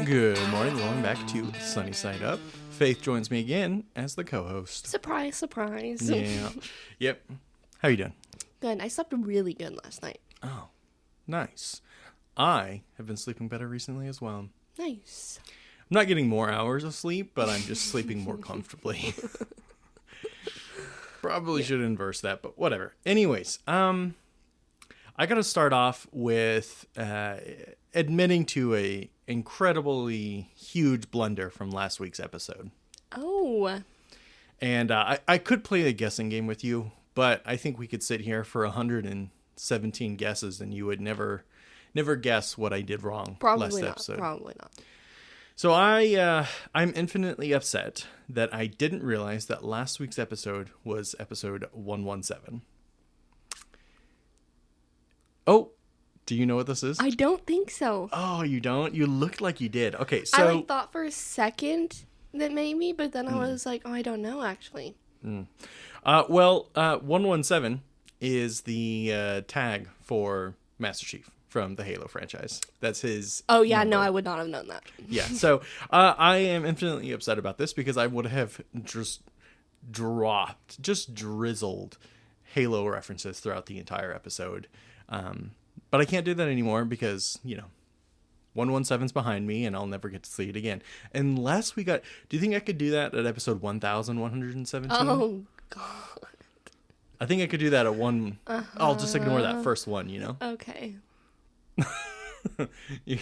Good morning. Welcome back to Sunny Side Up. Faith joins me again as the co-host. Surprise, surprise. Yeah. Yep. How you doing? Good. I slept really good last night. Oh, nice. I have been sleeping better recently as well. Nice. I'm not getting more hours of sleep, but I'm just sleeping more comfortably. Probably should inverse that, but whatever. Anyways, I got to start off with admitting to a incredibly huge blunder from last week's episode. Oh. And I could play a guessing game with you, but I think we could sit here for 117 guesses and you would never guess what I did wrong last episode. Probably not. So I'm infinitely upset that I didn't realize that last week's episode was episode 117. Oh, do you know what this is? I don't think so. Oh, you don't? You looked like you did. Okay, so... I thought for a second that maybe, but then I was like, oh, I don't know, actually. 117 is the tag for Master Chief from the Halo franchise. That's his Oh, yeah, number. no, I would not have known that. Yeah, so I am infinitely upset about this because I would have just drizzled Halo references throughout the entire episode. But I can't do that anymore because, 117's behind me and I'll never get to see it again. Unless we got... Do you think I could do that at episode 1117? Oh, God. I think I could do that at one... I'll just ignore that first one, Okay. You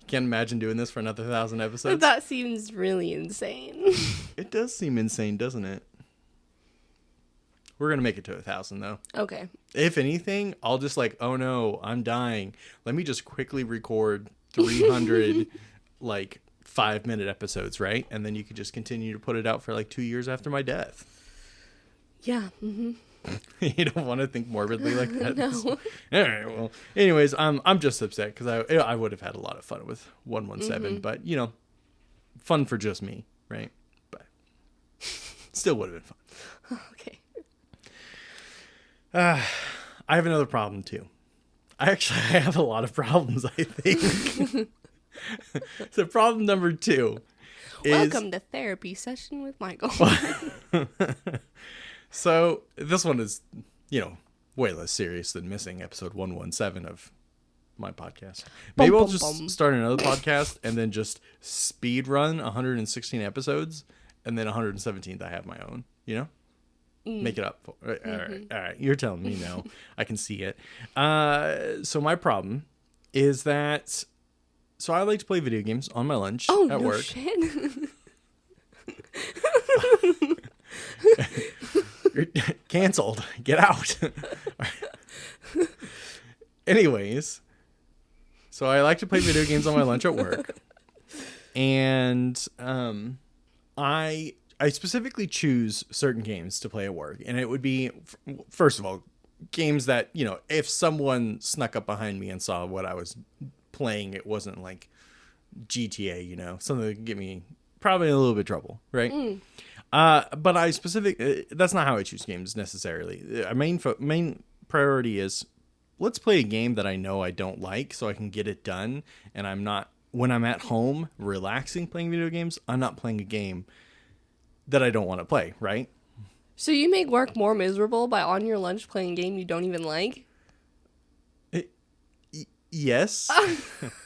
can't imagine doing this for another 1,000 episodes? That seems really insane. It does seem insane, doesn't it? We're going to make it to 1,000, though. Okay. If anything, I'll just oh no, I'm dying. Let me just quickly record 300, 5-minute episodes, right? And then you could just continue to put it out for 2 years after my death. Yeah. Mm-hmm. You don't want to think morbidly like that? No. All right, well, anyways, I'm just upset because I would have had a lot of fun with 117, but, fun for just me, right? But still would have been fun. Okay. I have another problem, too. I have a lot of problems, I think. So problem number 2 is... Welcome to therapy session with Michael. So this one is, way less serious than missing episode 117 of my podcast. Maybe I'll just start another podcast and then just speed run 116 episodes, and then 117th I have my own, Make it up. All right. You're telling me no. I can see it. So my problem is that... So I like to play video games on my lunch at work. Shit. You're canceled. Get out. Anyways, so I like to play video games on my lunch at work. And I specifically choose certain games to play at work. And it would be, first of all, games that, if someone snuck up behind me and saw what I was playing, it wasn't like GTA, something that could get me probably in a little bit of trouble, right? But that's not how I choose games necessarily. Our main priority is, let's play a game that I know I don't like so I can get it done. And when I'm at home relaxing playing video games, I'm not playing a game that I don't want to play, right? So you make work more miserable by on your lunch playing a game you don't even like? Yes.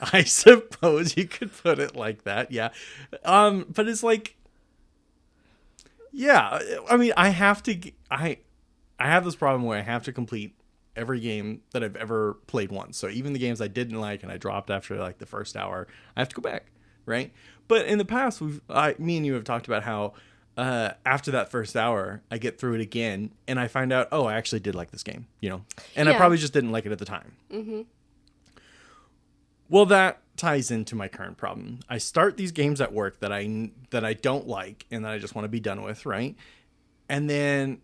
I suppose you could put it like that, yeah. But it's yeah, I mean, I have this problem where I have to complete every game that I've ever played once. So even the games I didn't like and I dropped after the first hour, I have to go back, right? But in the past, me and you have talked about how after that first hour, I get through it again and I find out, I actually did like this game, and I probably just didn't like it at the time. Mm-hmm. Well, that ties into my current problem. I start these games at work that I don't like and that I just want to be done with, right? And then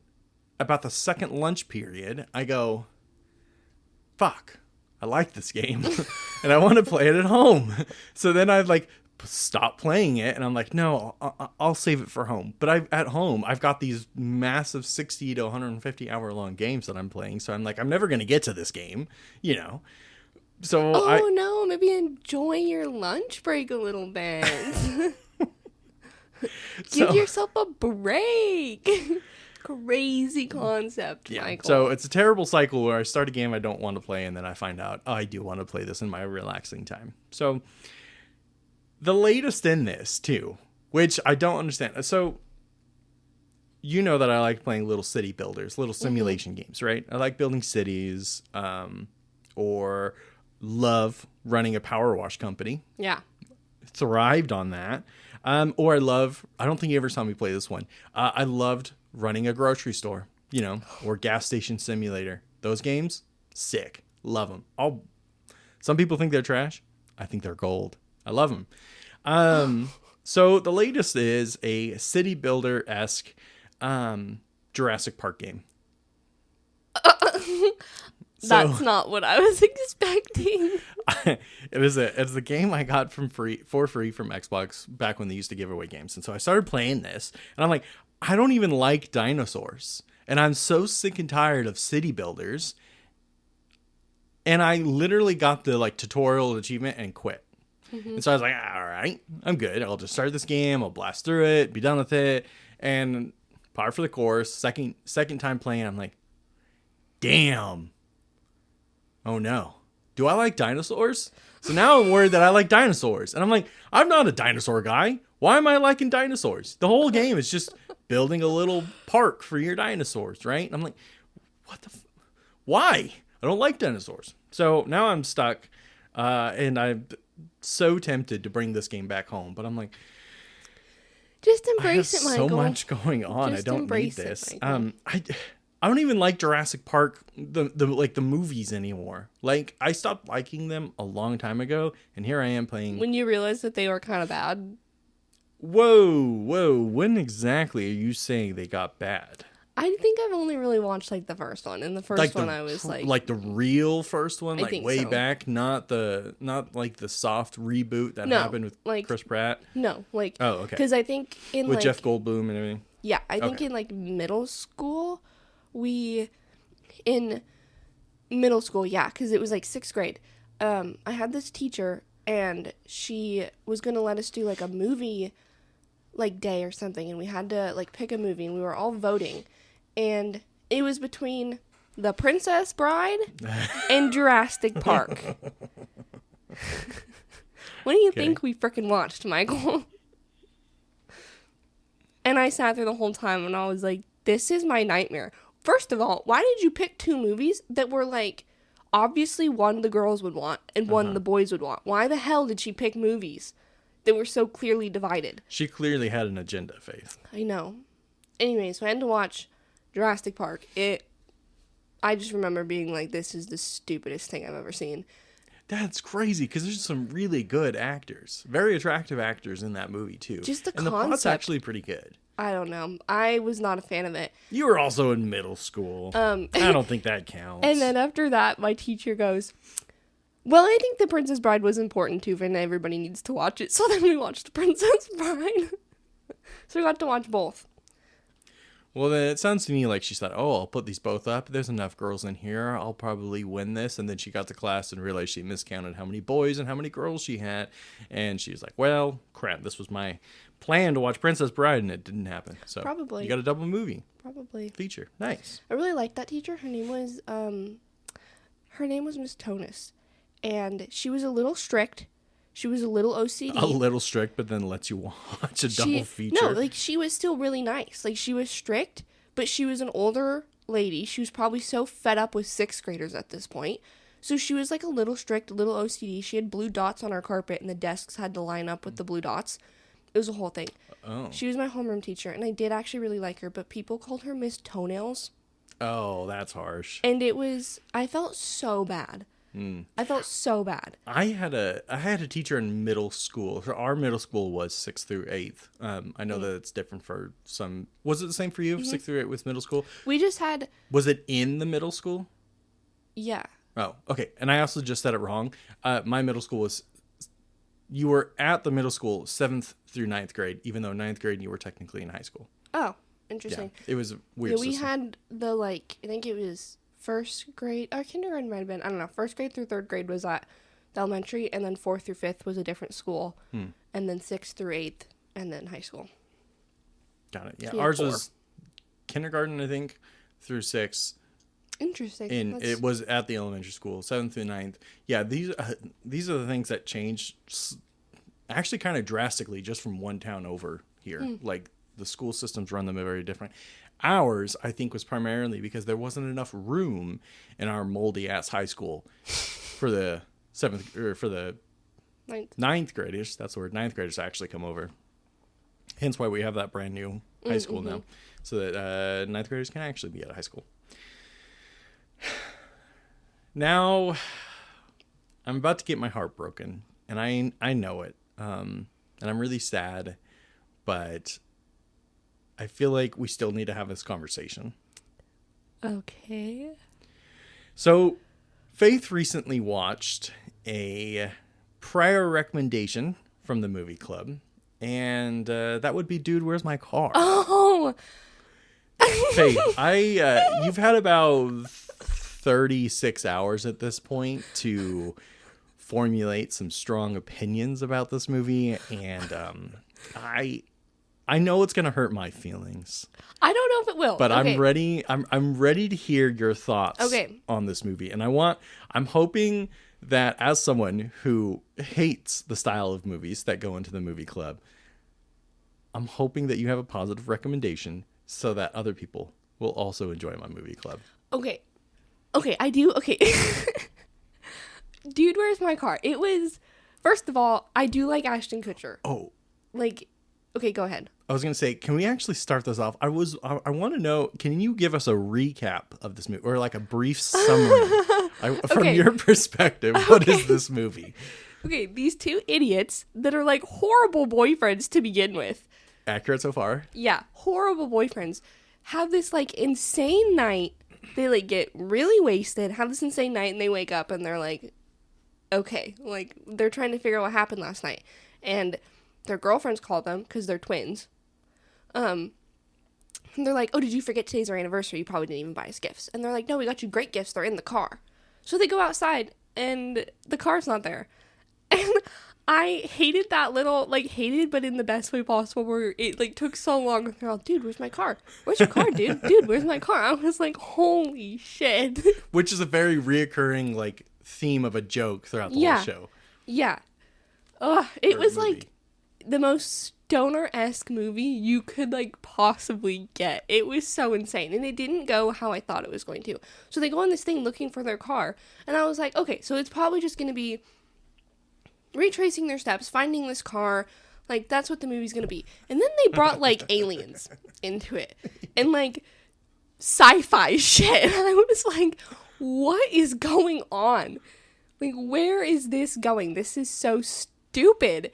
about the second lunch period, I go, fuck, I like this game and I want to play it at home. So then I stop playing it and I'm like, no, I'll save it for home. But at home, I've got these massive 60 to 150 hour long games that I'm playing. So I'm like, I'm never going to get to this game, So Oh no, maybe enjoy your lunch break a little bit. Give yourself a break. Crazy concept, yeah. Michael. So it's a terrible cycle where I start a game I don't want to play, and then I find out, oh, I do want to play this in my relaxing time. So the latest in this, too, which I don't understand. So you know that I like playing little city builders, little simulation games, right? I like building cities, or love running a power wash company. Yeah. Thrived on that. Or I don't think you ever saw me play this one. I loved running a grocery store, or gas station simulator. Those games, sick. Love them. Some people think they're trash. I think they're gold. I love them. So the latest is a city builder-esque Jurassic Park game. That's not what I was expecting. It's a game I got for free from Xbox back when they used to give away games. And so I started playing this, and I'm like, I don't even like dinosaurs. And I'm so sick and tired of city builders. And I literally got the tutorial achievement and quit. Mm-hmm. And so I was like, all right, I'm good. I'll just start this game. I'll blast through it, be done with it. And par for the course. Second time playing, I'm like, damn. Oh no. Do I like dinosaurs? So now I'm worried that I like dinosaurs. And I'm like, I'm not a dinosaur guy. Why am I liking dinosaurs? The whole game is just building a little park for your dinosaurs, right? And I'm like, why? I don't like dinosaurs. So now I'm stuck. And I'm so tempted to bring this game back home. But I'm like, just embrace it, Michael. So much going on. Just I don't need this. I don't even like Jurassic Park, the movies anymore. Like, I stopped liking them a long time ago, and here I am playing. When you realized that they were kind of bad. Whoa. When exactly are you saying they got bad? I think I've only really watched the first one, and the first one I was like the real first one, way so. back, not the soft reboot that happened with Chris Pratt. No, oh, okay, because I think with Jeff Goldblum and everything. Yeah, I think in middle school, in middle school, because it was 6th grade. I had this teacher, and she was gonna let us do a movie day or something, and we had to pick a movie, and we were all voting. And it was between The Princess Bride and Jurassic Park. What do you think we frickin' watched, Michael? And I sat there the whole time, and I was like, this is my nightmare. First of all, why did you pick 2 movies that were obviously one the girls would want and one the boys would want? Why the hell did she pick movies that were so clearly divided? She clearly had an agenda, Faith. I know. Anyway, so I had to watch Jurassic Park. I just remember being like, this is the stupidest thing I've ever seen. That's crazy, because there's some really good actors. Very attractive actors in that movie, too. Just the concept. And the plot's actually pretty good. I don't know. I was not a fan of it. You were also in middle school. I don't think that counts. And then after that, my teacher goes, well, I think The Princess Bride was important, too, and everybody needs to watch it. So then we watched The Princess Bride. So we got to watch both. Well, then it sounds to me like she thought, I'll put these both up. There's enough girls in here. I'll probably win this. And then she got to class and realized she miscounted how many boys and how many girls she had. And she was like, well, crap, this was my plan to watch Princess Bride, and it didn't happen. So probably you got a double movie. Probably. Feature. Nice. I really liked that teacher. Her name was Miss Tonis. And she was a little strict. She was a little OCD. A little strict, but then lets you watch a double feature. No, she was still really nice. She was strict, but she was an older lady. She was probably so fed up with 6th graders at this point. So she was a little strict, a little OCD. She had blue dots on our carpet, and the desks had to line up with the blue dots. It was a whole thing. Oh. She was my homeroom teacher, and I did actually really like her, but people called her Miss Toenails. Oh, that's harsh. And I felt so bad. I felt so bad. I had a teacher in middle school. Our middle school was 6th through 8th. I know that it's different for some. Was it the same for you? 6th through 8th with middle school? We just had. Was it in the middle school? Yeah. Oh, okay. And I also just said it wrong. My middle school was. You were at the middle school 7th through 9th grade, even though 9th grade you were technically in high school. Oh, interesting. Yeah, it was a weird. Yeah, we had the I think it was first grade, or kindergarten might have been, I don't know, first grade through third grade was at the elementary, and then fourth through fifth was a different school, and then sixth through eighth, and then high school. Got it. Yeah, So ours 4. was kindergarten, I think, through 6. Interesting. And it was at the elementary school, 7th through 9th. Yeah, these are the things that changed actually kind of drastically just from one town over here. Like, the school systems run them very different. Ours, I think, was primarily because there wasn't enough room in our moldy ass high school for the ninth graders. That's the word. 9th graders to actually come over. Hence why we have that brand new high school now, so that 9th graders can actually be at a high school. Now, I'm about to get my heart broken, and I know it, and I'm really sad, but I feel like we still need to have this conversation. Okay. So, Faith recently watched a prior recommendation from the movie club, and that would be Dude, Where's My Car? Oh! Faith, you've had about 36 hours at this point to formulate some strong opinions about this movie, and I know it's gonna hurt my feelings. I don't know if it will. But okay. I'm ready. I'm ready to hear your thoughts on this movie, and I'm hoping that as someone who hates the style of movies that go into the movie club, I'm hoping that you have a positive recommendation so that other people will also enjoy my movie club. Okay, I do. Okay. Dude, Where's My Car? It was, first of all, I do like Ashton Kutcher. Oh. Like, okay, go ahead. I was going to say, can we actually start this off? I want to know, can you give us a recap of this movie, or like a brief summary from your perspective? What is this movie? Okay, these two idiots that are like horrible boyfriends to begin with. Accurate so far? Yeah, horrible boyfriends. Have this like insane night. They like get really wasted, have this insane night, and they wake up and they're like, okay, like they're trying to figure out what happened last night. And their girlfriends call them because they're twins. And they're like, oh, did you forget today's our anniversary? You probably didn't even buy us gifts. And they're like, no, we got you great gifts. They're in the car. So they go outside and the car's not there. And I hated that little, like, hated, but in the best way possible, where it, like, took so long. And they're all, dude, where's my car? Where's your car, dude? Dude, where's my car? I was like, holy shit. Which is a very reoccurring, like, theme of a joke throughout the whole show. Yeah. It was, like, the most stoner-esque movie you could, like, possibly get. It was so insane. And it didn't go how I thought it was going to. So they go on this thing looking for their car. And I was like, okay, so it's probably just going to be retracing their steps, finding this car, like, that's what the movie's gonna be. And then they brought, like, aliens into it, and, like, sci-fi shit, and I was like, what is going on? Like, where is this going? This is so stupid.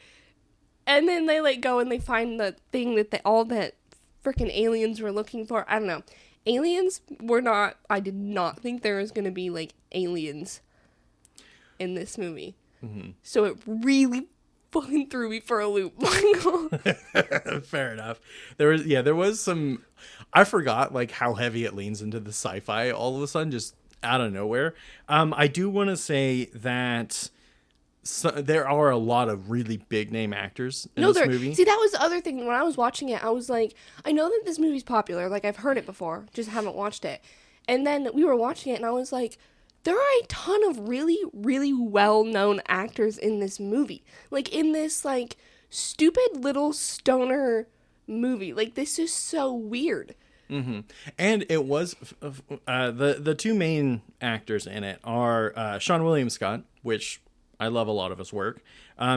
And then they, like, go and they find the thing that all that freaking aliens were looking for. I don't know. Aliens were not, I did not think there was gonna be, like, aliens in this movie. Mm-hmm. So it really fucking threw me for a loop, Michael. Fair enough. There was some, I forgot like how heavy it leans into the sci-fi all of a sudden, just out of nowhere. I do want to say that there are a lot of really big name actors in this movie. See, that was the other thing. When I was watching it, I was like, I know that this movie's popular. Like, I've heard it before, just haven't watched it. And then we were watching it, and I was like, there are a ton of really, really well-known actors in this movie. Like, in this, like, stupid little stoner movie. Like, this is so weird. Mm-hmm. And it was, the two main actors in it are Sean William Scott, which I love a lot of his work.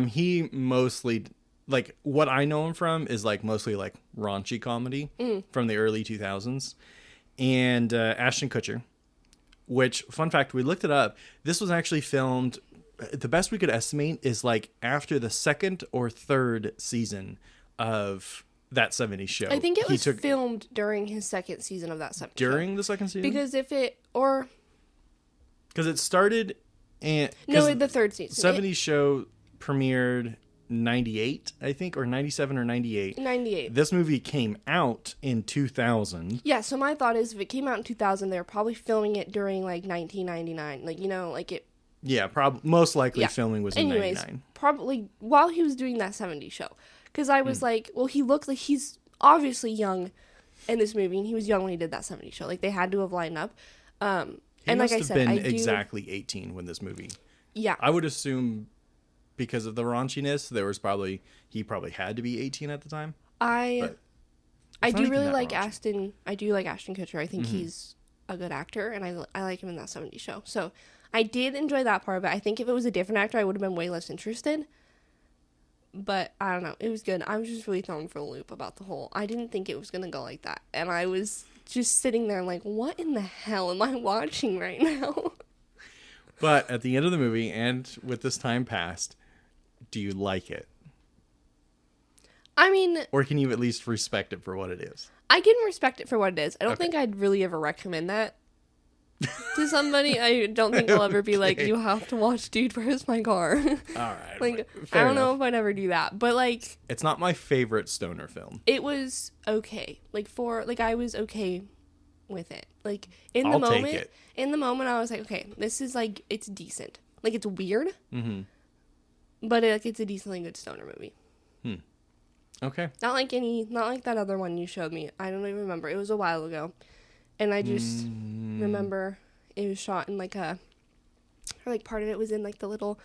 He mostly, like, what I know him from is, like, mostly, like, raunchy comedy from the early 2000s. And Ashton Kutcher. Which, fun fact, we looked it up. This was actually filmed, the best we could estimate is like after the second or third season of that 70s show. I think it was filmed during his second season of that 70s show. During the second season? Because Because it started... No, the third season. 70s show premiered 98, I think, or 97 or 98. 98. This movie came out in 2000. Yeah, so my thought is if it came out in 2000, they were probably filming it during, like, 1999. Like, you know, like it... Yeah, most likely filming was in 99. Probably while he was doing that 70s show. Because I was like, well, he looked like he's obviously young in this movie, and he was young when he did that 70s show. Like, they had to have lined up. He and must like I have said, been exactly 18 when this movie... Yeah. I would assume because of the raunchiness, he probably had to be 18 at the time. I do really like raunchy. Ashton. I do like Ashton Kutcher. I think he's a good actor, and I like him in that 70s show. So I did enjoy that part of it. I think if it was a different actor, I would have been way less interested. But I don't know. It was good. I was just really thrown for a loop about the whole. I didn't think it was going to go like that. And I was just sitting there like, what in the hell am I watching right now? But at the end of the movie, and with this time passed, do you like it? I mean... Or can you at least respect it for what it is? I can respect it for what it is. I don't think I'd really ever recommend that to somebody. I don't think I'll ever be like, you have to watch Dude, Where's My Car? All right. Like, fair I don't know enough. if I'd ever do that. But, like... It's not my favorite stoner film. It was okay. I was okay with it. Like, in the I'll take moment... it. In the moment, I was like, okay, this is, like, it's decent. Like, it's weird. Mm-hmm. But, it's a decently good stoner movie. Okay. Not like that other one you showed me. I don't even remember. It was a while ago. And I just remember it was shot in, or part of it was in, the little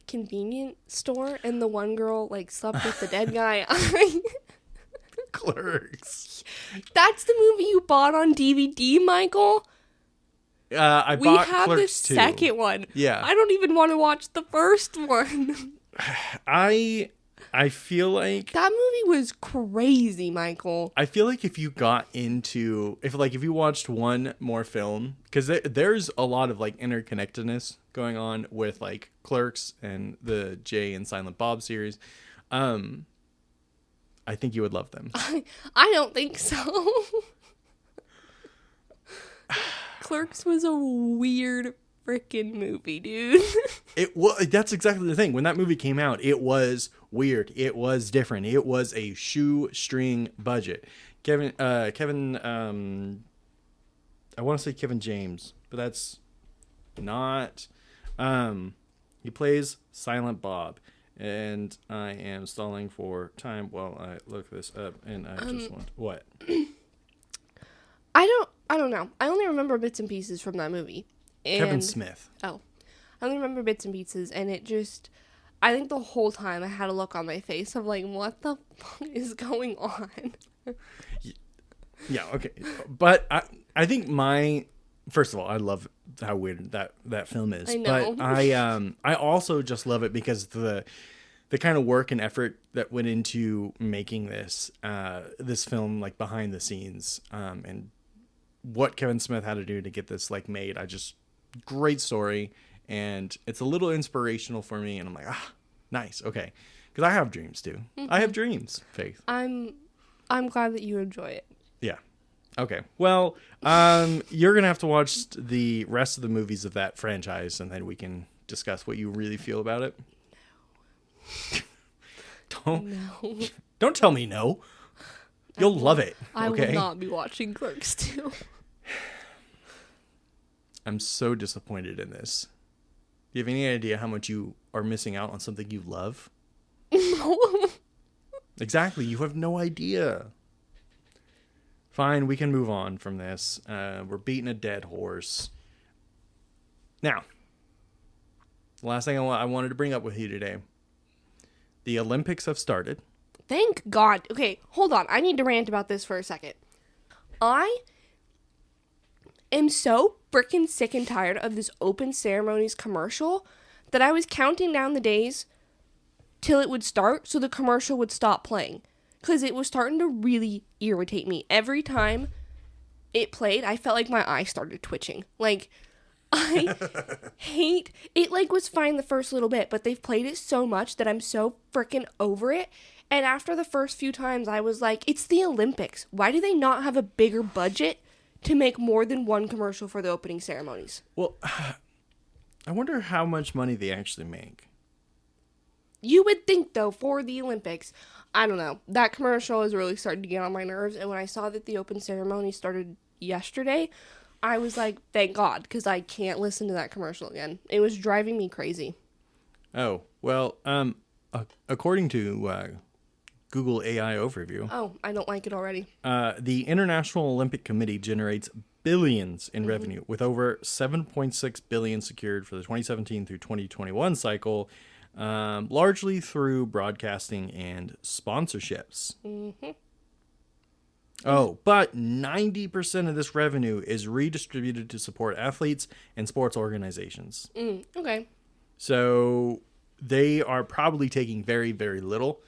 convenience store. And the one girl, slept with the dead guy. Clerks. That's the movie you bought on DVD, Michael? We bought the Clerks 2. second one. Yeah. I don't even want to watch the first one. I feel like That movie was crazy, Michael. I feel like if you got into if you watched one more film, because there's a lot of interconnectedness going on with Clerks and the Jay and Silent Bob series, I think you would love them. I don't think so. Clerks was a weird freaking movie, dude. That's exactly the thing. When that movie came out, it was weird. It was different. It was a shoestring budget. Kevin, I want to say Kevin James, but that's not. He plays Silent Bob, and I am stalling for time while I look this up, and I just want what? I don't know. I only remember bits and pieces from that movie. Kevin Smith. Oh. I only remember bits and pieces, and it just... I think the whole time I had a look on my face of what the fuck is going on? Yeah, okay. But I think first of all, I love how weird that film is. I know. But I also just love it because the kind of work and effort that went into making this film behind the scenes and what Kevin Smith had to do to get this made. Great story, and it's a little inspirational for me, and I'm like, nice, okay, because I have dreams too. Mm-hmm. I have dreams, Faith. I'm glad that you enjoy it. Yeah. Okay. Well, you're gonna have to watch the rest of the movies of that franchise, and then we can discuss what you really feel about it. No. Don't tell me no. You'll love it. I okay? will not be watching Clerks 2. I'm so disappointed in this. Do you have any idea how much you are missing out on something you love? No. Exactly. You have no idea. Fine, we can move on from this. We're beating a dead horse. Now, the last thing I wanted to bring up with you today. The Olympics have started. Thank God. Okay, hold on. I need to rant about this for a second. I am so freaking sick and tired of this open ceremonies commercial that I was counting down the days till it would start so the commercial would stop playing. Because it was starting to really irritate me. Every time it played, I felt like my eyes started twitching. I hate it. Was fine the first little bit, but they've played it so much that I'm so freaking over it. And after the first few times, I was like, it's the Olympics. Why do they not have a bigger budget to make more than one commercial for the opening ceremonies? Well, I wonder how much money they actually make. You would think, though, for the Olympics, I don't know, that commercial is really starting to get on my nerves. And when I saw that the open ceremony started yesterday, I was like, thank God, because I can't listen to that commercial again. It was driving me crazy. Oh, well, according to Google AI overview. Oh, I don't like it already. The International Olympic Committee generates billions in revenue, with over 7.6 billion secured for the 2017 through 2021 cycle, largely through broadcasting and sponsorships. Mm-hmm. Oh, but 90% of this revenue is redistributed to support athletes and sports organizations. Okay. So they are probably taking very, very little.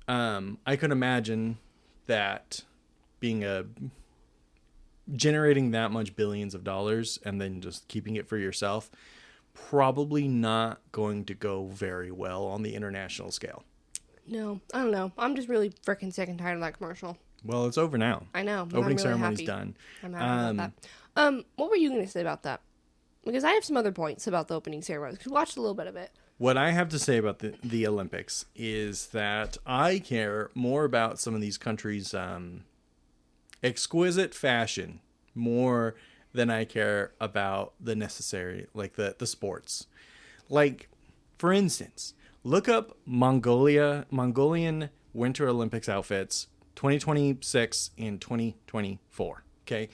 I could imagine that generating that much billions of dollars and then just keeping it for yourself, probably not going to go very well on the international scale. No, I don't know. I'm just really freaking sick and tired of that commercial. Well, it's over now. I know. Opening ceremony's done. I'm happy about that. What were you going to say about that? Because I have some other points about the opening ceremony. We watched a little bit of it. What I have to say about the Olympics is that I care more about some of these countries' exquisite fashion more than I care about the necessary, like the sports. Like, for instance, look up Mongolian Winter Olympics outfits 2026 and 2024. Okay.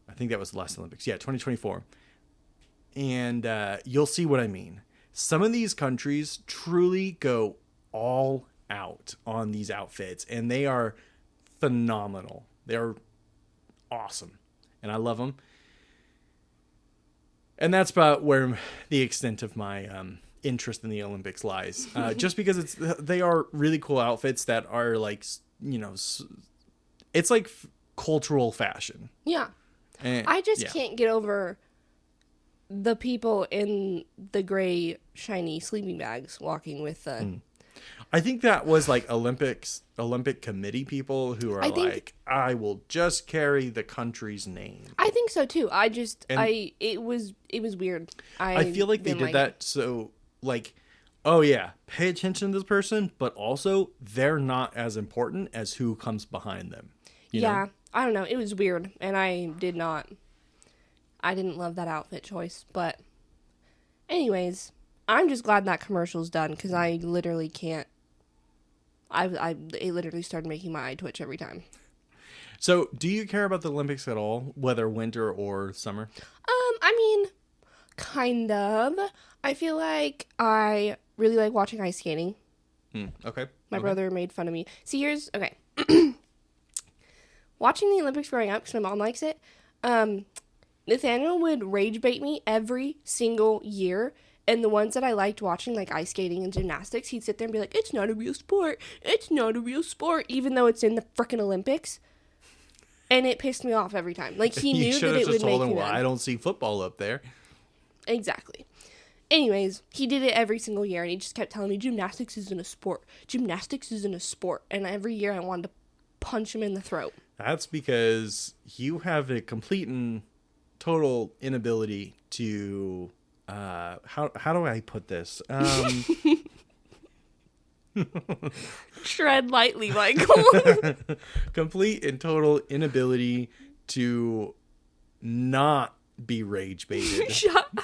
I think that was the last Olympics. Yeah, 2024. And you'll see what I mean. Some of these countries truly go all out on these outfits, and they are phenomenal. They're awesome, and I love them. And that's about where the extent of my interest in the Olympics lies. Just because they are really cool outfits that are like, you know, it's like cultural fashion. Yeah. And, I just can't get over the people in the gray, shiny sleeping bags walking with I think that was like Olympic committee people who are I will just carry the country's name. I think so too. It was weird. I feel like they did that so like, oh yeah, pay attention to this person, but also they're not as important as who comes behind them. You know? I don't know. It was weird, and I didn't love that outfit choice. But anyways, I'm just glad that commercial's done because I literally can't. It literally started making my eye twitch every time. So, do you care about the Olympics at all, whether winter or summer? I mean, kind of. I feel like I really like watching ice skating. Okay. My brother made fun of me. See, okay. Watching the Olympics growing up, because my mom likes it, Nathaniel would rage bait me every single year. And the ones that I liked watching, like ice skating and gymnastics, he'd sit there and be like, it's not a real sport. It's not a real sport, even though it's in the frickin' Olympics. And it pissed me off every time. Like, he knew that it would make me mad. I don't see football up there. Exactly. Anyways, he did it every single year, and he just kept telling me, gymnastics isn't a sport. Gymnastics isn't a sport. And every year I wanted to punch him in the throat. That's because you have a complete and total inability to... how do I put this? Tread lightly, Michael. Complete and total inability to not be rage baited. Shut up.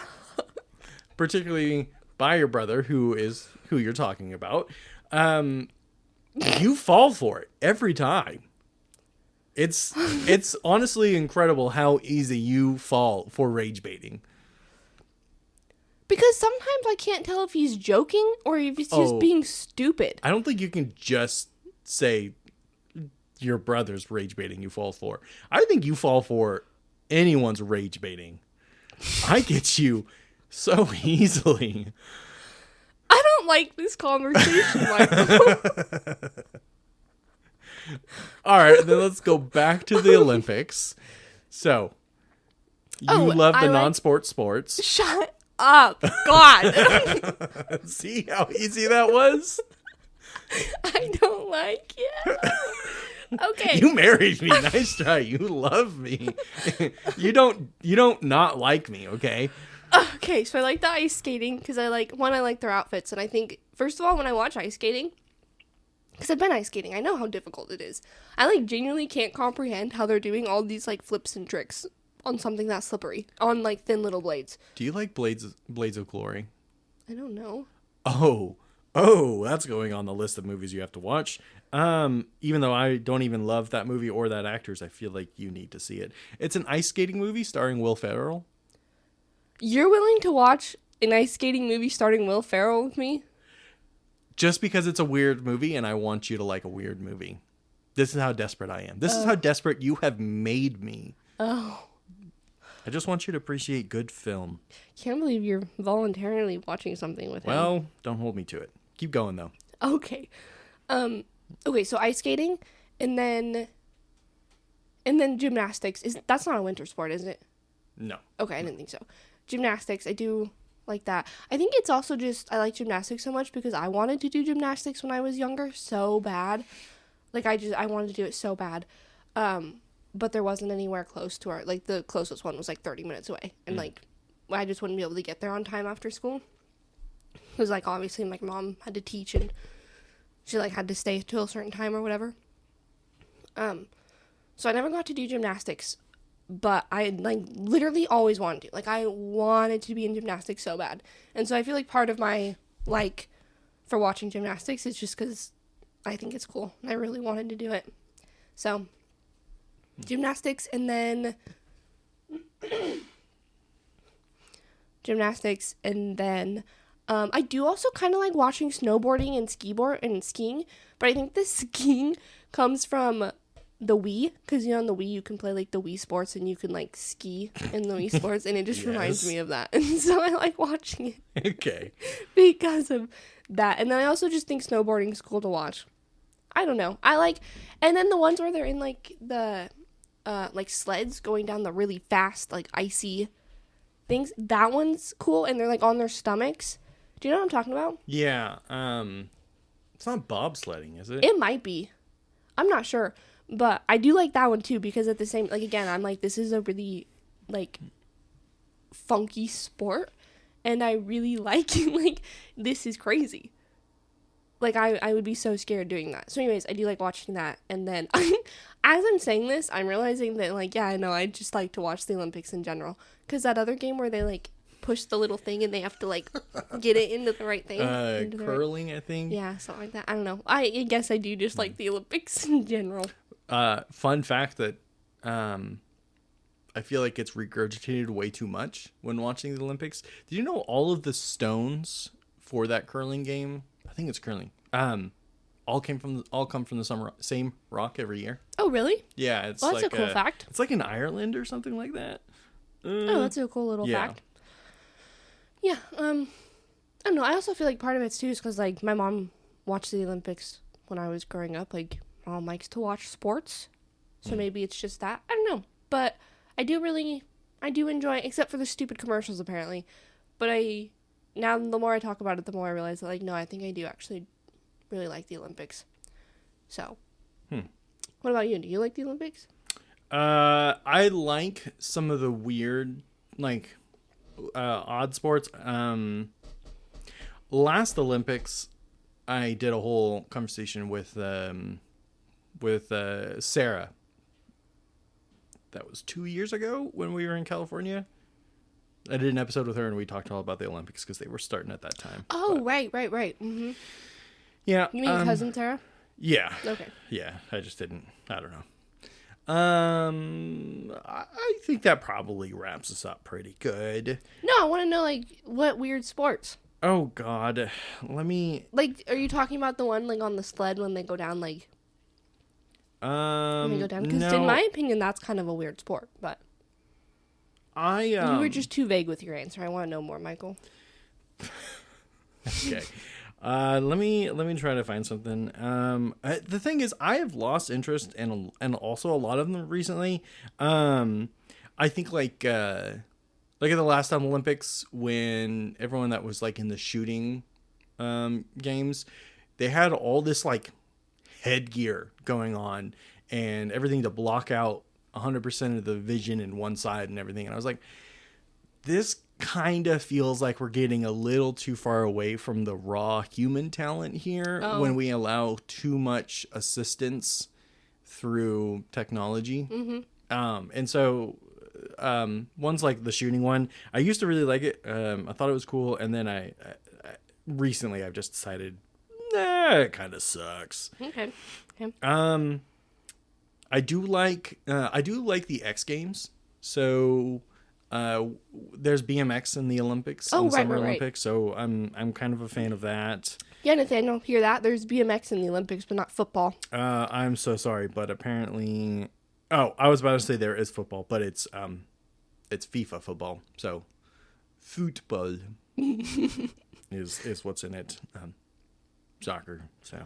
Particularly by your brother, who you're talking about. You fall for it every time. It's honestly incredible how easy you fall for rage baiting. Because sometimes I can't tell if he's joking or if he's just being stupid. I don't think you can just say your brother's rage baiting you fall for. I think you fall for anyone's rage baiting. I get you so easily. I don't like this conversation, Michael. All right, then let's go back to the Olympics. So, you love the non-sport sports. Shut up. God. See how easy that was? I don't like it. Okay. You married me. Nice try. You love me. You don't not like me, okay? Okay, so I like the ice skating because I like their outfits, and I think first of all when I watch ice skating, because I've been ice skating, I know how difficult it is. I like genuinely can't comprehend how they're doing all these like flips and tricks on something that slippery on like thin little blades. Do you like Blades of Glory? I don't know. Oh, that's going on the list of movies you have to watch. Even though I don't even love that movie or that actors, I feel like you need to see it. It's an ice skating movie starring Will Ferrell. You're willing to watch an ice skating movie starring Will Ferrell with me? Just because it's a weird movie and I want you to like a weird movie. This is how desperate I am. This is how desperate you have made me. Oh. I just want you to appreciate good film. Can't believe you're voluntarily watching something with him. Well, don't hold me to it. Keep going, though. Okay. Okay, so ice skating and then gymnastics. That's not a winter sport, is it? No. Okay, I didn't think so. Gymnastics, I do like that. I think it's also just I like gymnastics so much because I wanted to do gymnastics when I was younger so bad. Like I wanted to do it so bad. But there wasn't anywhere close to our, like the closest one was like 30 minutes away. And like I just wouldn't be able to get there on time after school. Because like obviously my mom had to teach and she like had to stay till a certain time or whatever. So I never got to do gymnastics. But I, like, literally always wanted to. Like, I wanted to be in gymnastics so bad. And so I feel like part of my, like, for watching gymnastics is just because I think it's cool. And I really wanted to do it. So, gymnastics and then... gymnastics and then... I do also kind of like watching snowboarding and skiing. But I think the skiing comes from... the Wii, because on the Wii you can play like the Wii Sports and you can like ski in the Wii Sports, and it just reminds me of that, and so I like watching it. Okay. Because of that. And then I also just think snowboarding is cool to watch. I don't know. I like, and then the ones where they're in like the like sleds going down the really fast like icy things, that one's cool, and they're like on their stomachs. Do you know what I'm talking about? Yeah. It's not bobsledding, is it? It might be. I'm not sure. But I do like that one too, because at the same, like, again, I'm like, this is a really, like, funky sport, and I really like it. Like, this is crazy. Like, I would be so scared doing that. So anyways, I do like watching that. And then, as I'm saying this, I'm realizing that, like, yeah, I know, I just like to watch the Olympics in general. Because that other game where they, like, push the little thing and they have to, like, get it into the right thing. Curling, I think. Yeah, something like that. I don't know. I guess I do just like the Olympics in general. Fun fact that I feel like it's regurgitated way too much when watching the Olympics. Did you know all of the stones for that curling game? I think it's curling. All come from the same rock every year. Oh, really? Yeah, it's that's like a cool fact. It's like in Ireland or something like that. Oh, that's a cool little fact. Yeah. I don't know. I also feel like part of it's too is because like my mom watched the Olympics when I was growing up. Like, mom likes to watch sports, so maybe it's just that. I don't know, but I do enjoy, except for the stupid commercials apparently. But now the more I talk about it, the more I realize that, like, no, I think I do actually really like the Olympics. So, What about you? Do you like the Olympics? I like some of the weird, like, odd sports. Last Olympics, I did a whole conversation with Sarah. That was 2 years ago when we were in California. I did an episode with her and we talked all about the Olympics because they were starting at that time. Oh, but, right. Mm-hmm. Yeah. You mean your cousin Sarah? Yeah. Okay. Yeah, I just didn't. I don't know. I think that probably wraps us up pretty good. No, I want to know, like, what weird sports. Oh, God. Let me... Like, are you talking about the one, like, on the sled when they go down, like... when they go down? Because no. in my opinion, that's kind of a weird sport, but... You were just too vague with your answer. I want to know more, Michael. Okay. Let me try to find something. The thing is, I have lost interest and also a lot of them recently. I think like at the last time Olympics when everyone that was like in the shooting games, they had all this like headgear going on and everything to block out 100% of the vision in one side and everything. And I was like, this kind of feels like we're getting a little too far away from the raw human talent here when we allow too much assistance through technology. And so one's like the shooting one. I used to really like it. I thought it was cool, and then I recently I've just decided, it kind of sucks. Okay. I do like the X Games. So there's BMX in the Olympics, in the Summer Olympics. So I'm kind of a fan of that. Yeah, Nathaniel, hear that? There's BMX in the Olympics, but not football. I'm so sorry, but apparently, I was about to say there is football, but it's FIFA football. So football is what's in it. Soccer. So,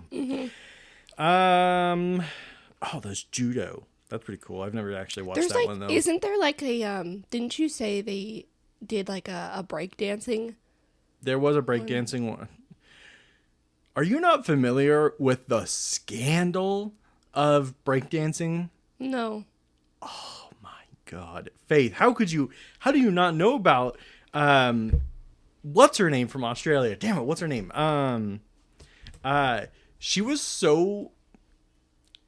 there's judo. That's pretty cool. I've never actually watched that one though. Isn't there like a didn't you say they did like a break dancing? There was a breakdancing one. Are you not familiar with the scandal of breakdancing? No. Oh my God. Faith, how do you not know about what's her name from Australia? Damn it, what's her name? She was so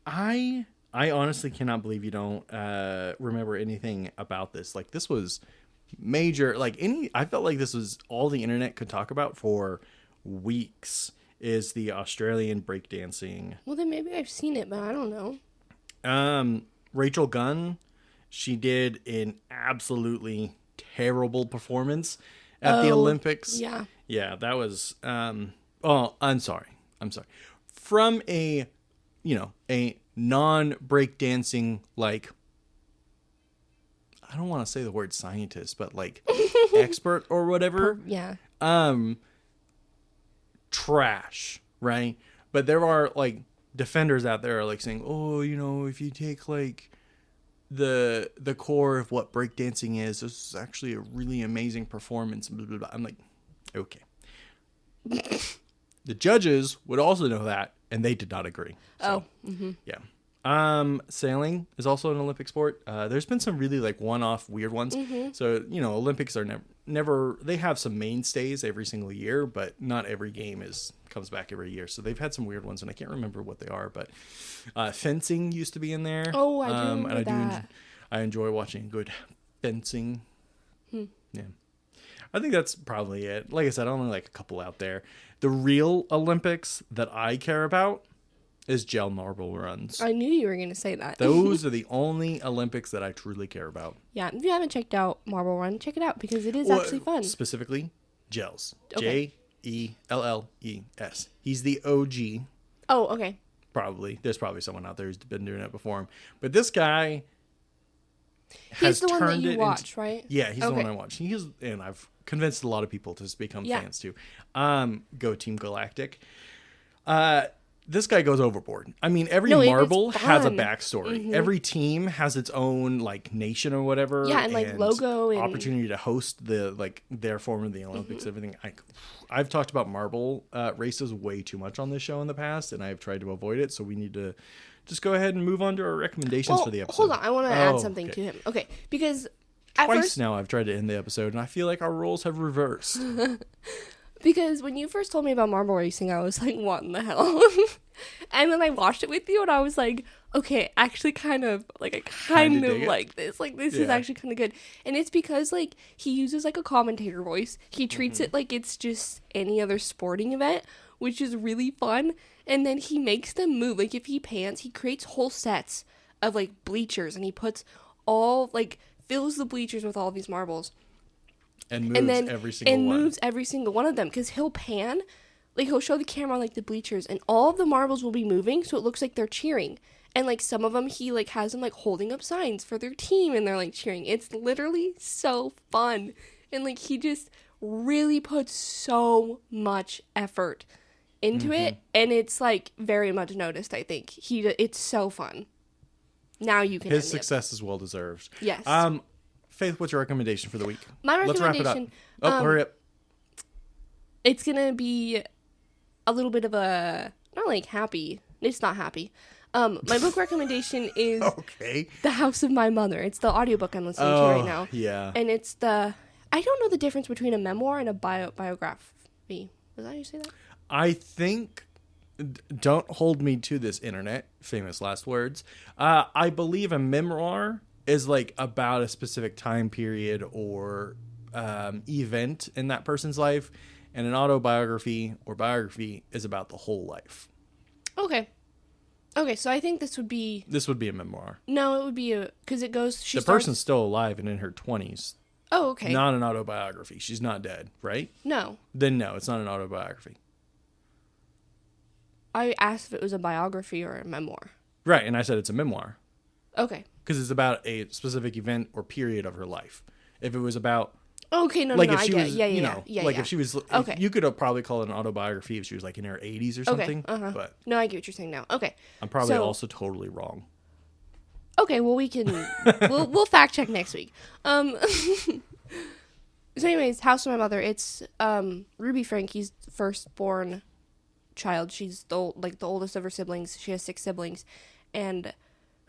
I honestly cannot believe you don't remember anything about this. Like, this was major. I felt like this was all the internet could talk about for weeks, is the Australian breakdancing. Well, then maybe I've seen it, but I don't know. Rachel Gunn, she did an absolutely terrible performance at the Olympics. Yeah. Yeah, that was I'm sorry. From a non-breakdancing, like, I don't want to say the word scientist, but like expert or whatever. Yeah. Trash, right? But there are like defenders out there like saying, if you take like the core of what breakdancing is, this is actually a really amazing performance. Blah, blah, blah. I'm like, okay. The judges would also know that, and they did not agree. So, yeah. Sailing is also an Olympic sport. There's been some really like one-off weird ones. So, Olympics are never, they have some mainstays every single year, but not every game comes back every year. So they've had some weird ones, and I can't remember what they are, but fencing used to be in there. Oh, I do remember that. I enjoy watching good fencing. Yeah. I think that's probably it. Like I said, only like a couple out there. The real Olympics that I care about is gel marble runs. I knew you were going to say that. Those are the only Olympics that I truly care about. Yeah, if you haven't checked out Marble Run, check it out because it is actually fun. Specifically, gels. Okay. Jelles. He's the OG. Oh, okay. Probably. There's probably someone out there who's been doing it before him. But this guy he's the one that you watch, right? Yeah, he's the one I watch. And I've convinced a lot of people to become fans too. Go Team Galactic. This guy goes overboard. I mean, every marble has a backstory. Every team has its own like nation or whatever. Yeah, and like logo and opportunity to host their form of the Olympics. Everything. I've talked about marble races way too much on this show in the past, and I've tried to avoid it. So we need to just go ahead and move on to our recommendations for the episode. Hold on, I want to add something to him. Okay, because twice now I've tried to end the episode, and I feel like our roles have reversed. Because when you first told me about marble racing, I was like, what in the hell? And then I watched it with you, and I was like, okay, actually kind of, like, I kind of like this. Like, this is actually kind of good. And it's because, like, he uses, like, a commentator voice. He treats it like it's just any other sporting event, which is really fun. And then he makes them move. Like, if he pans, he creates whole sets of, like, bleachers, and he puts fills the bleachers with all these marbles. And moves every single one of them, because he'll pan, like he'll show the camera like the bleachers, and all of the marbles will be moving, so it looks like they're cheering. And like some of them, he like has them like holding up signs for their team, and they're like cheering. It's literally so fun, and like he just really puts so much effort into it, and it's like very much noticed. I think it's so fun. Now you can. His success is well deserved. Yes. Faith, what's your recommendation for the week? My Let's recommendation. wrap it up. Hurry up. It's gonna be a little bit of a not like happy. It's not happy. My book recommendation is Okay. The House of My Mother. It's the audiobook I'm listening to right now. Yeah. And it's the I don't know the difference between a memoir and a biography. Was that how you say that? I think, don't hold me to this, internet, famous last words. I believe a memoir is like about a specific time period or event in that person's life, and an autobiography or biography is about the whole life. Okay. Okay, so I think this would be a memoir. No, it would be because it goes. Person's still alive and in her 20s. Oh, okay. Not an autobiography. She's not dead, right? No. Then no, it's not an autobiography. I asked if it was a biography or a memoir. Right, and I said it's a memoir. Okay. Because it's about a specific event or period of her life. If it was about... Okay, no, like no, if she I get was, yeah, you know, yeah, like yeah. if she was... Okay. You could probably call it an autobiography if she was like in her 80s or something. Okay, But no, I get what you're saying now. Okay. I'm probably also totally wrong. Okay, well, we can... we'll fact check next week. So anyways, House of My Mother, it's Ruby Frankie's firstborn child. She's the oldest of her siblings. She has 6 siblings. And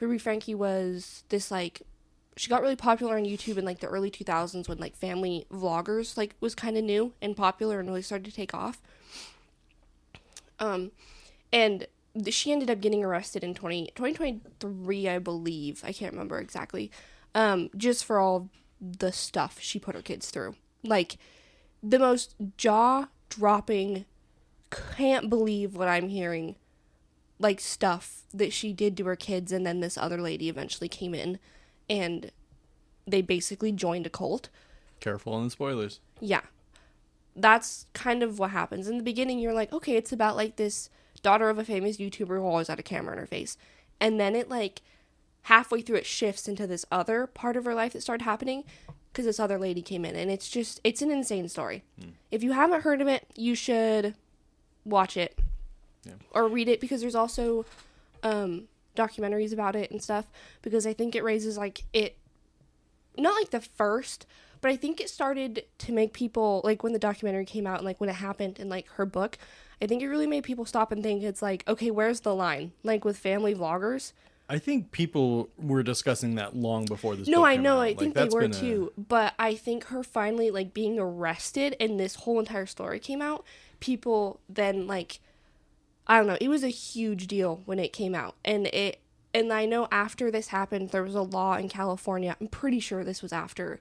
Ruby Frankie was this, like... She got really popular on YouTube in, like, the early 2000s when, like, family vloggers, like, was kind of new and popular and really started to take off. And she ended up getting arrested in 2023, I believe. I can't remember exactly. Just for all the stuff she put her kids through. Like, the most jaw-dropping, can't believe what I'm hearing, like, stuff that she did to her kids, and then this other lady eventually came in, and they basically joined a cult. Careful on the spoilers. Yeah. That's kind of what happens. In the beginning, you're like, okay, it's about, like, this daughter of a famous YouTuber who always had a camera in her face. And then it, like, halfway through it shifts into this other part of her life that started happening because this other lady came in. And it's an insane story. If you haven't heard of it, you should watch it. Yeah. Or read it, because there's also documentaries about it and stuff, because I think it raises, like, it, not like the first, but I think it started to make people, like, when the documentary came out and, like, when it happened and, like, her book, I think it really made people stop and think, it's like, okay, where's the line? Like, with family vloggers. I think people were discussing that long before this book No, I came know, out. I think they were too, but I think her finally, like, being arrested and this whole entire story came out, people then, like, I don't know, it was a huge deal when it came out, and I know after this happened, there was a law in California, I'm pretty sure this was after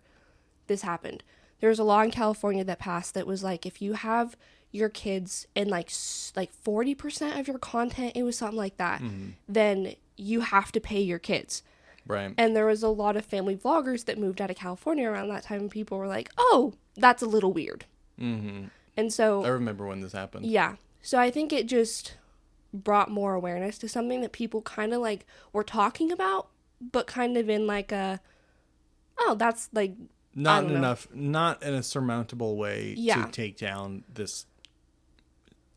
this happened, there was a law in California that passed that was like, if you have your kids in like 40% of your content, it was something like that, then you have to pay your kids. Right. And there was a lot of family vloggers that moved out of California around that time, and people were like, oh, that's a little weird. Mm-hmm. And so... I remember when this happened. Yeah. So I think it just brought more awareness to something that people kind of, like, were talking about, but kind of in, like, a... Oh, that's, like... Not enough... Not in a surmountable way to take down this...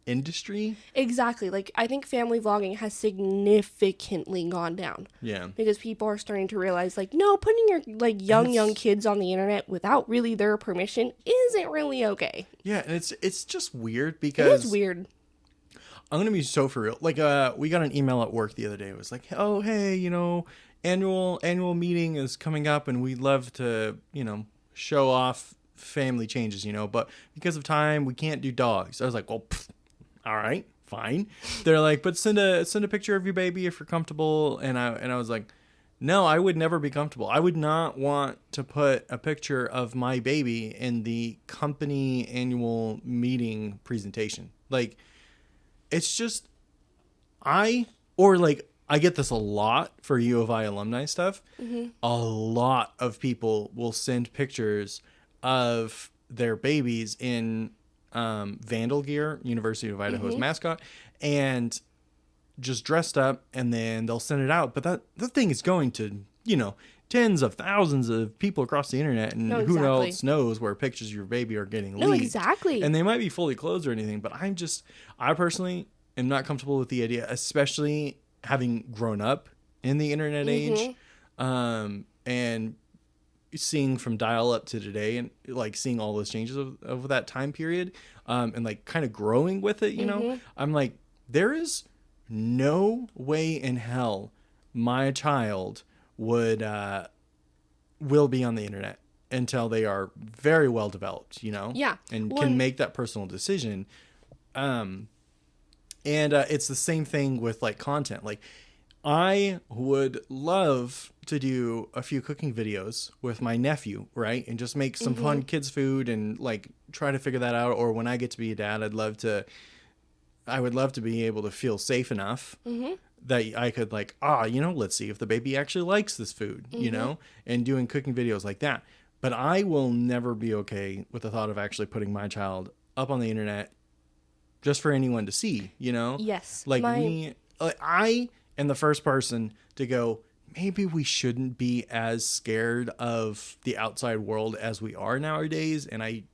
industry. Exactly. Like, I think family vlogging has significantly gone down. Yeah. Because people are starting to realize, like, no, putting your, like, young kids on the internet without really their permission isn't really okay. Yeah, and it's just weird because... It is weird. I'm going to be so for real. Like, we got an email at work the other day. It was like, oh, hey, you know, annual meeting is coming up and we'd love to, you know, show off family changes, you know, but because of time, we can't do dogs. I was like, well, all right, fine. They're like, but send a picture of your baby if you're comfortable. And I was like, no, I would never be comfortable. I would not want to put a picture of my baby in the company annual meeting presentation. Like, it's just, I get this a lot for U of I alumni stuff. Mm-hmm. A lot of people will send pictures of their babies in Vandal gear, University of Idaho's mascot, and just dressed up, and then they'll send it out. But that thing is going to, you know, tens of thousands of people across the internet, and who else knows where pictures of your baby are getting leaked. No, exactly. And they might be fully clothed or anything, but I personally am not comfortable with the idea, especially having grown up in the internet age, and seeing from dial-up to today, and like seeing all those changes of that time period, and like kind of growing with it, you know, I'm like, there is no way in hell my child will be on the internet. until they are very well developed, Yeah. and can make that personal decision. And it's the same thing with like content. Like I would love to do a few cooking videos with my nephew, right? And just make some fun kids food and like try to figure that out. Or when I get to be a dad, I would love to be able to feel safe enough that I could like, let's see if the baby actually likes this food, and doing cooking videos like that. But I will never be okay with the thought of actually putting my child up on the internet just for anyone to see, Yes. Like I am the first person to go, maybe we shouldn't be as scared of the outside world as we are nowadays. And I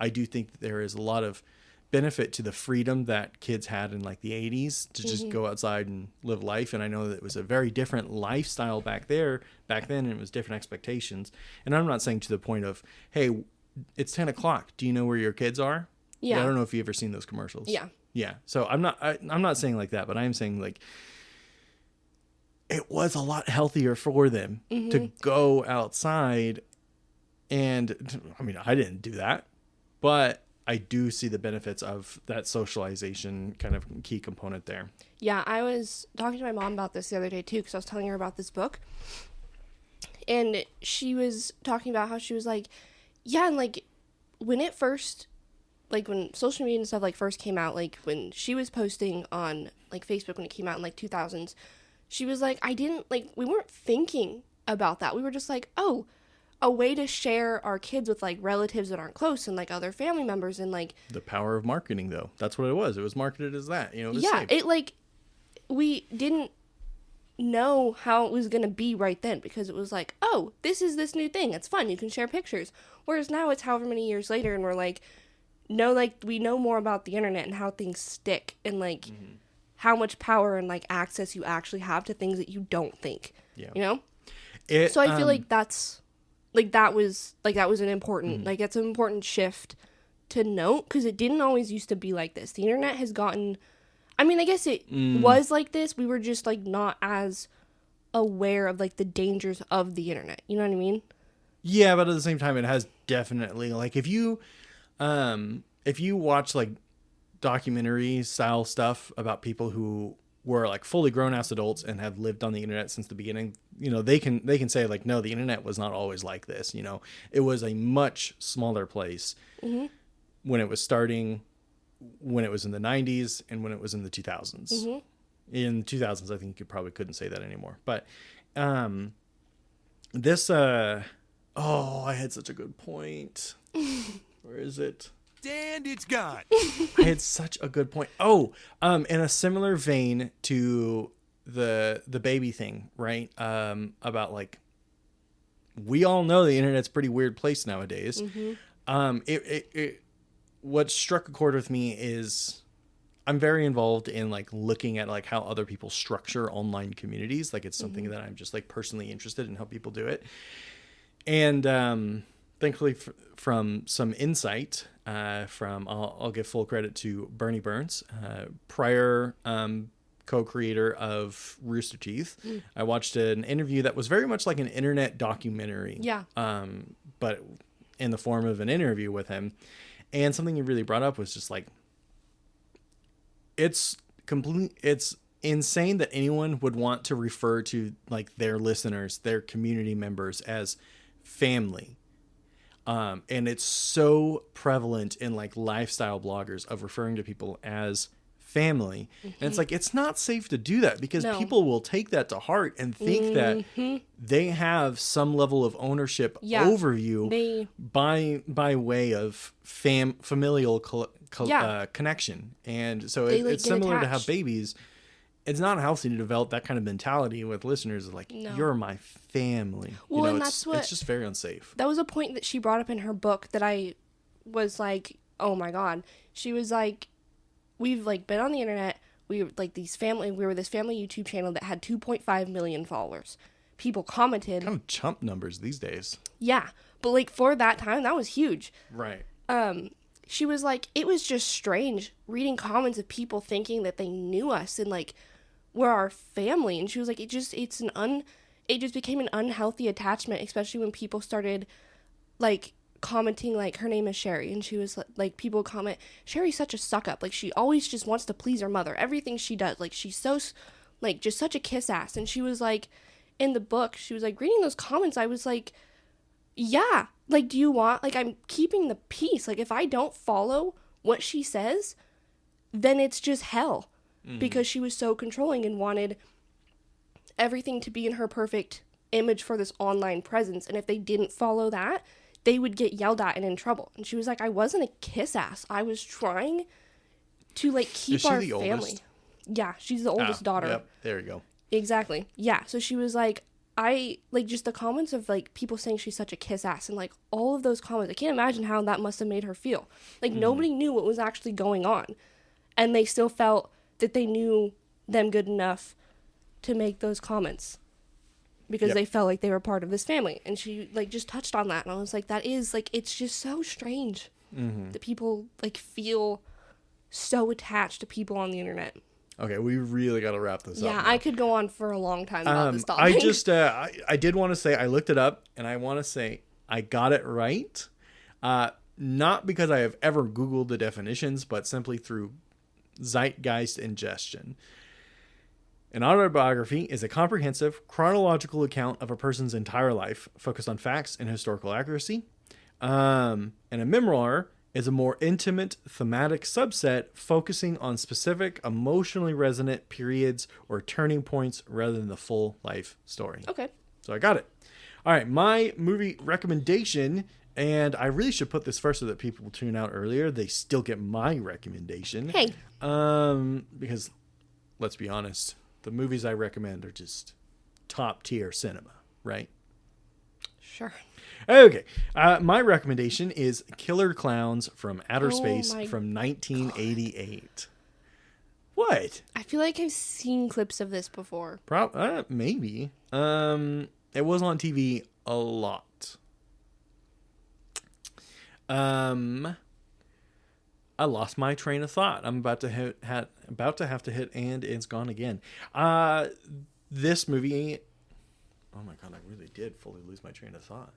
do think that there is a lot of benefit to the freedom that kids had in like the 80s to just go outside and live life. And I know that it was a very different lifestyle back then, and it was different expectations. And I'm not saying to the point of, hey, it's 10 o'clock. Do you know where your kids are? Yeah. I don't know if you've ever seen those commercials. Yeah. Yeah. So I'm not saying like that, but I am saying like it was a lot healthier for them to go outside. And I mean, I didn't do that, but I do see the benefits of that socialization kind of key component there. Yeah, I was talking to my mom about this the other day too, because I was telling her about this book. And she was talking about how she was like, yeah, and like when it first, like when social media and stuff like first came out, like when she was posting on like Facebook when it came out in like 2000s, she was like, we weren't thinking about that. We were just like, oh, a way to share our kids with like relatives that aren't close and like other family members and like the power of marketing though. That's what it was. It was marketed as that, it was safe. It like we didn't know how it was going to be right then because it was like, oh, this is this new thing. It's fun. You can share pictures. Whereas now it's however many years later and we're like, no, like we know more about the internet and how things stick and like how much power and like access you actually have to things that you don't think, So I feel like that was an important, like it's an important shift to note because it didn't always used to be like this. The internet has gotten, I mean, I guess it was like this. We were just like not as aware of like the dangers of the internet. You know what I mean? Yeah, but at the same time, it has definitely like if you watch like documentary style stuff about people who were like fully grown ass adults and have lived on the internet since the beginning, they can say like, no, the internet was not always like this. It was a much smaller place when it was starting, when it was in the 90s and when it was in the 2000s. In the 2000s, I think you probably couldn't say that anymore. But I had such a good point. Where is it? And it's gone. I had such a good point. Oh, in a similar vein to the baby thing, right? About like, we all know the internet's a pretty weird place nowadays. What struck a chord with me is I'm very involved in like looking at like how other people structure online communities. Like it's something that I'm just like personally interested in how people do it. And thankfully from some insight I'll give full credit to Bernie Burns, prior co-creator of Rooster Teeth. I watched an interview that was very much like an internet documentary. Yeah. But in the form of an interview with him. And something he really brought up was just like, it's insane that anyone would want to refer to like their listeners, their community members as family. And it's so prevalent in like lifestyle bloggers of referring to people as family. And it's like, it's not safe to do that because people will take that to heart and think that they have some level of ownership over you by way of familial connection. And so it's similar to how babies, it's not healthy to develop that kind of mentality with listeners like, you're my family. Well, and it's just very unsafe. That was a point that she brought up in her book that I was like, oh my God. She was like, we've like been on the internet. We were this family YouTube channel that had 2.5 million followers. People commented. Kind of chump numbers these days. Yeah. But like for that time, that was huge. Right. She was like, it was just strange reading comments of people thinking that they knew us and like we're our family. And she was like, it just became an unhealthy attachment, especially when people started like commenting like her name is Sherry, and she was like people comment, Sherry's such a suck up, like she always just wants to please her mother, everything she does, like she's so like just such a kiss ass. And she was like, in the book, she was like, reading those comments, I was like, yeah, like, do you want, like, I'm keeping the peace, like if I don't follow what she says, then it's just hell. Because she was so controlling and wanted everything to be in her perfect image for this online presence, and if they didn't follow that, they would get yelled at and in trouble. And she was like, I wasn't a kiss ass, I was trying to like keep our family. Oldest? Yeah, she's the oldest daughter. Yep, there you go. Exactly. Yeah, so she was like, I like just the comments of like people saying she's such a kiss ass, and like all of those comments, I can't imagine how that must have made her feel. Like nobody knew what was actually going on, and they still felt that they knew them good enough to make those comments because they felt like they were part of this family. And she like just touched on that, and I was like, that is like, it's just so strange that people like feel so attached to people on the internet. Okay, we really got to wrap this up. Yeah, now. I could go on for a long time about this topic. I just I did want to say, I looked it up, and I want to say I got it right, not because I have ever Googled the definitions, but simply through zeitgeist ingestion. An autobiography is a comprehensive, chronological account of a person's entire life, focused on facts and historical accuracy. And a memoir is a more intimate, thematic subset focusing on specific, emotionally resonant periods or turning points rather than the full life story. Okay. So I got it. All right, my movie recommendation, and I really should put this first so that people will tune out earlier. They still get my recommendation. Hey. Because let's be honest, the movies I recommend are just top tier cinema, right? Sure. Okay. My recommendation is Killer Clowns from Outer Space from 1988. What? I feel like I've seen clips of this before. Maybe. It was on TV a lot. I lost my train of thought. I'm about to have to hit and it's gone again. This movie. Oh my god! I really did fully lose my train of thought.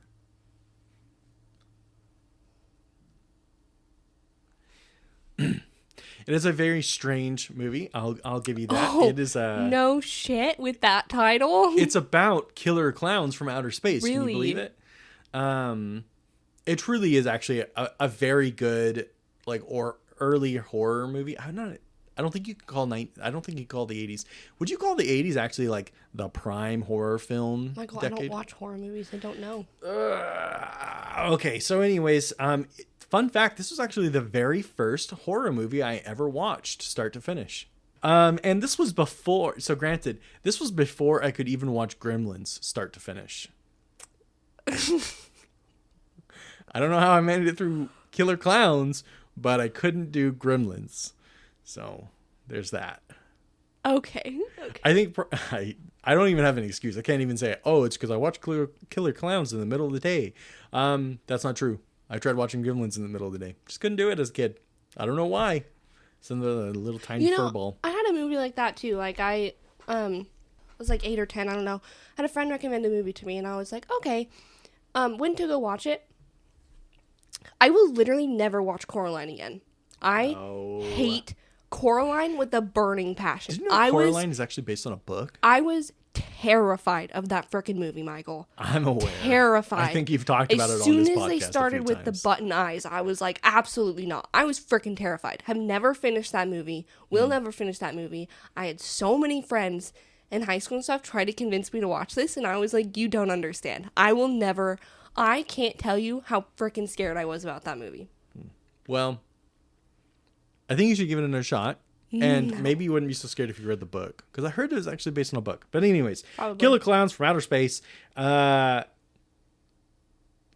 It is a very strange movie. I'll give you that. Oh, it is no shit with that title. It's about killer clowns from outer space. Really? Can you believe it? It truly is actually a very good or early horror movie. I don't think you could call the 80s. Would you call the 80s actually like the prime horror film Michael, decade? I don't watch horror movies. I don't know. Okay, so anyways, fun fact, this was actually the very first horror movie I ever watched start to finish. And this was before, so granted, this was before I could even watch Gremlins start to finish. I don't know how I made it through Killer Clowns, but I couldn't do Gremlins. So there's that. Okay. I think I don't even have an excuse. I can't even say, oh, it's because I watched Killer Clowns in the middle of the day. That's not true. I tried watching Gremlins in the middle of the day. Just couldn't do it as a kid. I don't know why. It's in the little tiny furball. I had a movie like that too. Like I was like 8 or 10, I don't know. I had a friend recommend a movie to me and I was like, okay. Went to go watch it. I will literally never watch Coraline again. I hate Coraline with a burning passion. Did you know Coraline is actually based on a book? I was terrified of that frickin' movie, Michael. I'm aware. Terrified. I think you've talked about it on this podcast. As soon as they started with the button eyes, I was like, absolutely not. I was frickin' terrified. Have never finished that movie. Will never finish that movie. I had so many friends in high school and stuff try to convince me to watch this, and I was like, you don't understand. I can't tell you how frickin' scared I was about that movie. Well, I think you should give it another shot. And maybe you wouldn't be so scared if you read the book. Because I heard it was actually based on a book. But anyways, probably. Killer Clowns from Outer Space. I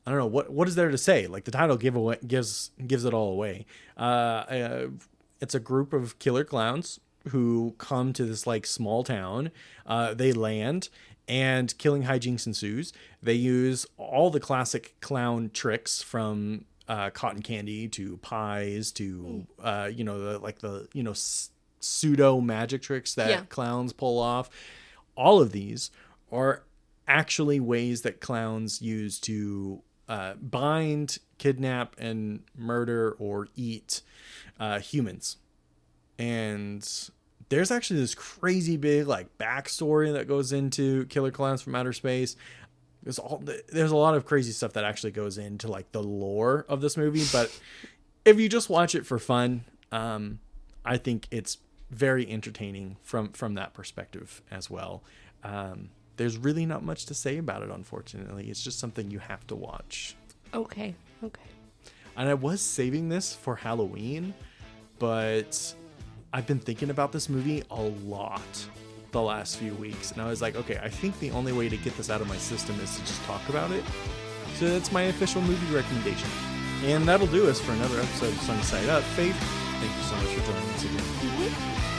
don't know. What is there to say? Like, the title gives it all away. It's a group of killer clowns who come to this, small town. They land, and killing hijinks ensues. They use all the classic clown tricks from cotton candy to pies to pseudo magic tricks that clowns pull off. All of these are actually ways that clowns use to bind, kidnap, and murder or eat humans. And there's actually this crazy big like backstory that goes into Killer Clowns from Outer Space. There's a lot of crazy stuff that actually goes into like the lore of this movie, but if you just watch it for fun, I think it's very entertaining from that perspective as well. There's really not much to say about it, unfortunately. It's just something you have to watch. Okay. And I was saving this for Halloween, but I've been thinking about this movie a lot the last few weeks. And I was like, okay, I think the only way to get this out of my system is to just talk about it. So that's my official movie recommendation. And that'll do us for another episode of Sunny Side Up. Faith, thank you so much for joining us again. Mm-hmm.